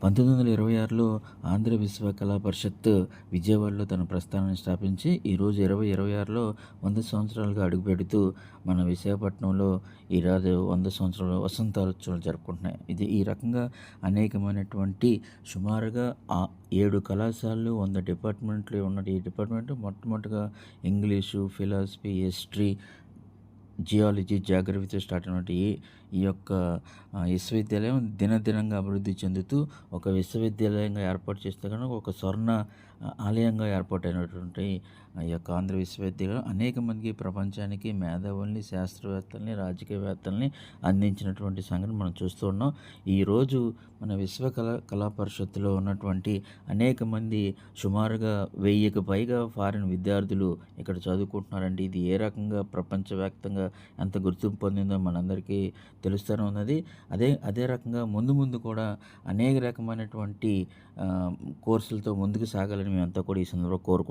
1926లో ఆంధ్ర విశ్వ కళా పరిషత్ విజయవాడలో తన ప్రస్థానాన్ని స్థాపించి, ఈరోజు 2026లో 100 సంవత్సరాలుగా అడుగుపెడుతూ మన విశాఖపట్నంలో ఈరోజు 100 సంవత్సరాల వసంతోత్సవాలు జరుపుకుంటున్నాయి. ఈ రకంగా అనేకమైనటువంటి సుమారుగా 7 కళాశాలలు, 100 డిపార్ట్మెంట్లు ఉన్న ఈ డిపార్ట్మెంట్ మొట్టమొదటిగా ఇంగ్లీషు, ఫిలాసఫీ, హిస్టరీ, జియాలజీ, జాగ్రఫీతో స్టార్ట్ అయినటువంటి ఈ యొక్క విశ్వవిద్యాలయం దినదినంగా అభివృద్ధి చెందుతూ ఒక విశ్వవిద్యాలయంగా ఏర్పాటు చేస్తే కనుక ఒక స్వర్ణ ఆలయంగా ఏర్పాటైనటువంటి ఈ యొక్క ఆంధ్ర విశ్వవిద్యాలయం అనేక మందికి ప్రపంచానికి మేధావుల్ని, శాస్త్రవేత్తల్ని, రాజకీయవేత్తల్ని అందించినటువంటి సంగతి మనం చూస్తూ ఉన్నాం. ఈరోజు మన కళా పరిషత్తులో ఉన్నటువంటి అనేక మంది సుమారుగా 1000కి పైగా ఫారిన్ విద్యార్థులు ఇక్కడ చదువుకుంటున్నారండి. ఇది ఏ రకంగా ప్రపంచవ్యాప్తంగా ఎంత గుర్తింపు పొందిందో మనందరికీ తెలుస్తూనే ఉన్నది. అదే రకంగా ముందు ముందు కూడా అనేక రకమైనటువంటి కోర్సులతో ముందుకు సాగాలని మేమంతా కూడా ఈ సందర్భంలో కోరుకుంటున్నాం.